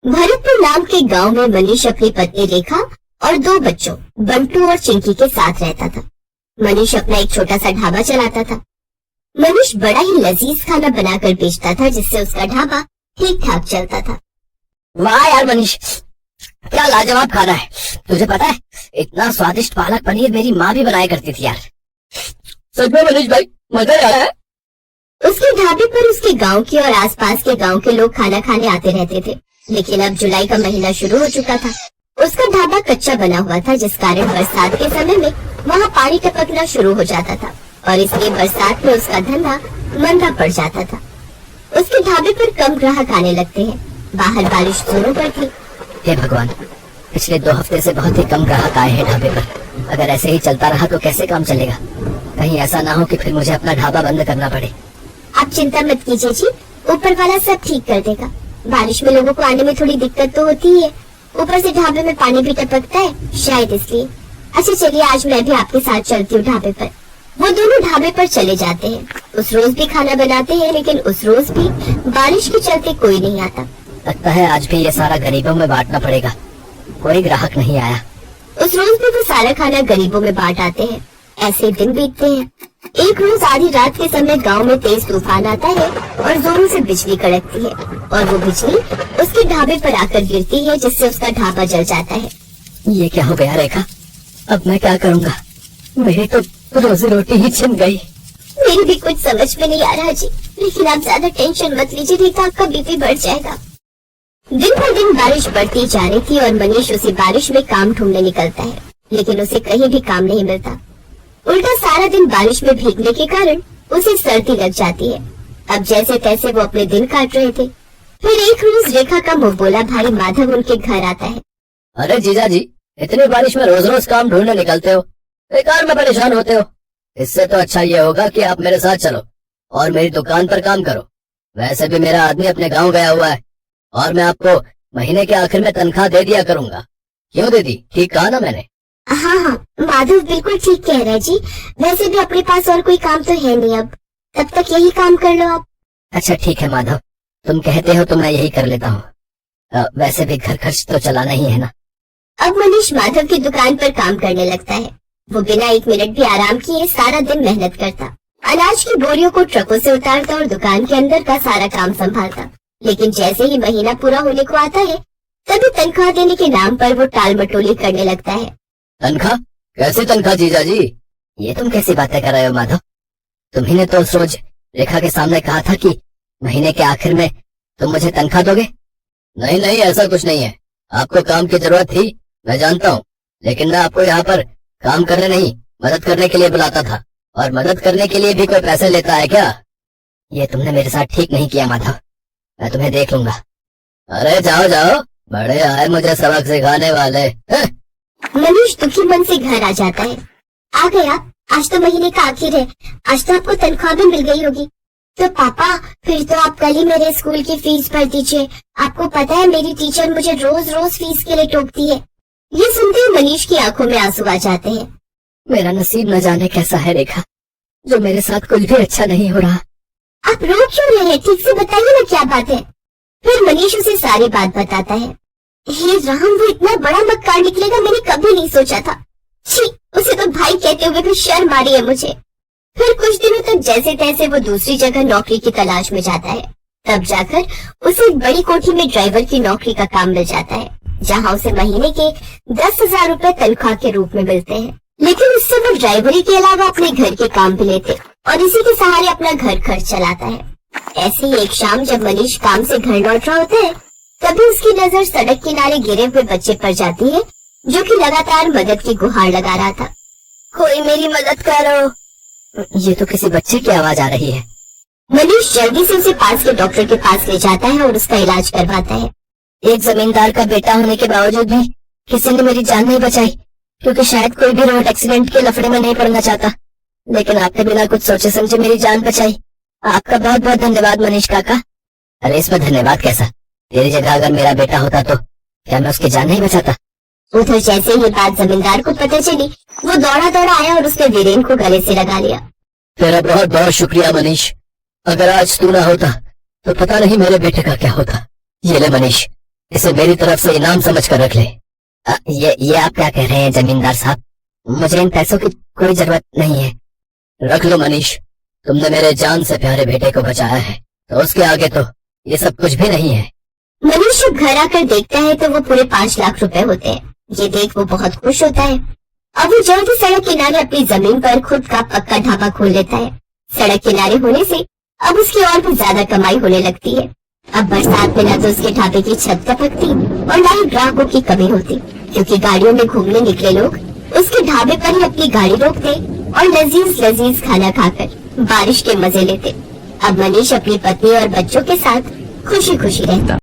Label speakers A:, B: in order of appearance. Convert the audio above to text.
A: भरतपुर नाम के गांव में मनीष अपनी पत्नी रेखा और 2 बच्चों बंटू और चिंकी के साथ रहता था। मनीष अपना एक छोटा सा ढाबा चलाता था। मनीष बड़ा ही लजीज खाना बनाकर बेचता था, जिससे उसका ढाबा ठीक ठाक चलता था।
B: वाह यार मनीष, क्या लाजवाब खाना है। तुझे पता है, इतना स्वादिष्ट पालक पनीर मेरी माँ भी बनाया करती थी यार। सच में मनीष भाई, मजा आ रहा है।
A: उसके ढाबे पर उसके गांव के और आसपास के गांव के लोग खाना खाने आते रहते थे। लेकिन अब जुलाई का महीना शुरू हो चुका था। उसका ढाबा कच्चा बना हुआ था, जिस कारण बरसात के समय में वहाँ पानी टपकना शुरू हो जाता था और इसलिए बरसात में उसका धंधा मंदा पड़ जाता था। उसके ढाबे पर कम ग्राहक आने लगते हैं। बाहर बारिश जोरों पर थी।
B: हे भगवान, पिछले 2 हफ्ते से बहुत ही कम ग्राहक आए हैं ढाबे पर। अगर ऐसे ही चलता रहा तो कैसे काम चलेगा। कहीं ऐसा ना हो कि फिर मुझे अपना ढाबा बंद करना पड़े।
A: आप चिंता मत कीजिए जी, ऊपर वाला सब ठीक कर देगा। बारिश में लोगों को आने में थोड़ी दिक्कत तो होती ही है, ऊपर से ढाबे में पानी भी टपकता है, शायद इसलिए। अच्छा चलिए, आज मैं भी आपके साथ चलती हूँ ढाबे पर। वो दोनों ढाबे पर चले जाते हैं। उस रोज भी खाना बनाते हैं, लेकिन उस रोज भी बारिश के चलते कोई नहीं आता।
B: लगता है आज भी ये सारा गरीबों में बांटना पड़ेगा। कोई ग्राहक नहीं आया।
A: उस रोज भी वो सारा खाना गरीबों में बांट आते हैं। ऐसे दिन बीतते हैं। एक रोज आधी रात के समय गांव में तेज तूफान आता है और जोरों से बिजली कड़कती है और वो बिजली उसके ढाबे पर आकर गिरती है, जिससे उसका ढाबा जल जाता है।
B: ये क्या हो गया रेखा, अब मैं क्या करूँगा। मेरी तो रोजी रोटी ही छिन गई।
A: मेरी भी कुछ समझ में नहीं आ रहा जी, लेकिन आप ज्यादा टेंशन मत लीजिए, नहीं तो आपका बीपी बढ़ जाएगा। दिन पर दिन बारिश बढ़ती जा रही थी और मनीष उसी बारिश में काम ढूंढने निकलता है, लेकिन उसे कहीं भी काम नहीं मिलता। उल्टा सारा दिन बारिश में भीगने के कारण उसे सर्दी लग जाती है। अब जैसे तैसे वो अपने दिन काट रहे थे। फिर एक रोज रेखा का मुंह बोला भाई माधव उनके घर आता है।
B: अरे जीजा जी, इतनी बारिश में रोज रोज काम ढूंढने निकलते हो, बेकार में परेशान होते हो। इससे तो अच्छा ये होगा कि आप मेरे साथ चलो और मेरी दुकान पर काम करो। वैसे भी मेरा आदमी अपने गाँव गया हुआ है और मैं आपको महीने के आखिर में तनख्वाह दे दिया करूंगा। क्यों दे दी? ठीक कहा ना मैंने?
A: हाँ, माधव बिल्कुल ठीक कह रहा है जी। वैसे भी अपने पास और कोई काम तो है नहीं अब, तब तक यही काम कर लो आप।
B: अच्छा ठीक है माधव, तुम कहते हो तो मैं यही कर लेता हूँ। वैसे भी घर खर्च तो चलाना ही है ना।
A: अब मनीष माधव की दुकान पर काम करने लगता है। वो बिना 1 मिनट भी आराम किए सारा दिन मेहनत करता, अनाज की बोरियों को ट्रकों से उतारता और दुकान के अंदर का सारा काम संभालता। लेकिन जैसे ही महीना पूरा होने को आता है, तभी तनख्वाह देने के नाम पर वो टाल मटोली करने लगता है।
B: तनख्वाह? कैसे तनख्वाह जीजा जी? ये तुम कैसी बातें कर रहे हो माधव? तुम्ही ने तो उस रोज रेखा के सामने कहा था कि महीने के आखिर में तुम मुझे तनख्वाह दोगे। नहीं नहीं, ऐसा कुछ नहीं है। आपको काम की जरूरत थी, मैं जानता हूँ, लेकिन मैं आपको यहाँ पर काम करने नहीं, मदद करने के लिए बुलाता था। और मदद करने के लिए भी कोई पैसे लेता है क्या? ये तुमने मेरे साथ ठीक नहीं किया माधव, मैं तुम्हें देख लूंगा। अरे जाओ जाओ, बड़े आए मुझे सबक सिखाने वाले।
A: मनीष दुखी मन से घर आ जाता है। आ गया, आज तो महीने का आखिर है, आज तो आपको तनख्वाह भी मिल गई होगी। तो पापा, फिर तो आप कल ही मेरे स्कूल की फीस भर दीजिए। आपको पता है मेरी टीचर मुझे रोज रोज फीस के लिए टोकती है। ये सुनते ही मनीष की आंखों में आंसू आ जाते हैं।
B: मेरा नसीब न जाने कैसा है रेखा, जो मेरे साथ कुछ भी अच्छा नहीं हो रहा।
A: आप रो क्यों रहे हैं? ठीक से बताइए ना क्या बात है। फिर मनीष उसे सारी बात बताता है। हे राम, वो इतना बड़ा मक्कार निकलेगा मैंने कभी नहीं सोचा था। छी, उसे तो भाई कहते हुए भी शर्म आ रही है मुझे। फिर कुछ दिनों तक जैसे तैसे वो दूसरी जगह नौकरी की तलाश में जाता है। तब जाकर उसे एक बड़ी कोठी में ड्राइवर की नौकरी का काम मिल जाता है, जहाँ उसे महीने के 10,000 रुपए तनख्वाह के रूप में मिलते हैं। लेकिन इससे वो ड्राइवरी के अलावा अपने घर के काम भी लेते और इसी के सहारे अपना घर खर्च चलाता है। ऐसे ही एक शाम जब मनीष काम से घर लौट रहा होता है, तभी उसकी नजर सड़क किनारे गिरे हुए बच्चे पर जाती है, जो कि लगातार मदद की गुहार लगा रहा था। कोई मेरी मदद करो।
B: ये तो किसी बच्चे की आवाज आ रही है।
A: मनीष जल्दी से उसे पास के डॉक्टर के पास ले जाता है और उसका इलाज करवाता है।
B: एक जमींदार का बेटा होने के बावजूद भी किसी ने मेरी जान नहीं बचाई, क्योंकि शायद कोई भी रोड एक्सीडेंट के लफड़े में नहीं पड़ना चाहता। लेकिन आपने बिना कुछ सोचे समझे मेरी जान बचाई। आपका बहुत बहुत धन्यवाद मनीष काका। अरे इसमें धन्यवाद कैसा? तेरी जगह अगर मेरा बेटा होता तो क्या मैं उसकी जान नहीं बचाता?
A: उधर जैसे ये बात जमींदार को पता चली, वो दौड़ा दौड़ा आया और उसने वीरेन को गले से लगा लिया।
B: तेरा बहुत बहुत शुक्रिया मनीष। अगर आज तू ना होता तो पता नहीं मेरे बेटे का क्या होता। ये ले मनीष, इसे मेरी तरफ से इनाम समझ कर रख ले। ये आप क्या कह रहे हैं जमींदार साहब? मुझे इन पैसों की कोई जरूरत नहीं है। रख लो मनीष, तुमने मेरे जान से प्यारे बेटे को बचाया है, तो उसके आगे तो ये सब कुछ भी नहीं है।
A: मनीष जब घर आकर देखता है तो वो पूरे 5 लाख रुपए होते हैं। ये देख वो बहुत खुश होता है। अब वो जल्दी सड़क किनारे अपनी जमीन पर खुद का पक्का ढाबा खोल लेता है। सड़क किनारे होने से अब उसकी और भी ज्यादा कमाई होने लगती है। अब बरसात में न तो उसके ढाबे की छत टपकती और न ही ग्राहकों की कमी होती, क्योंकि गाड़ियों में घूमने निकले लोग उसके ढाबे पर ही अपनी गाड़ी रोकते और लजीज लजीज खाना खाकर बारिश के मजे लेते। अब मनीष अपनी पत्नी और बच्चों के साथ खुशी खुशी रहता।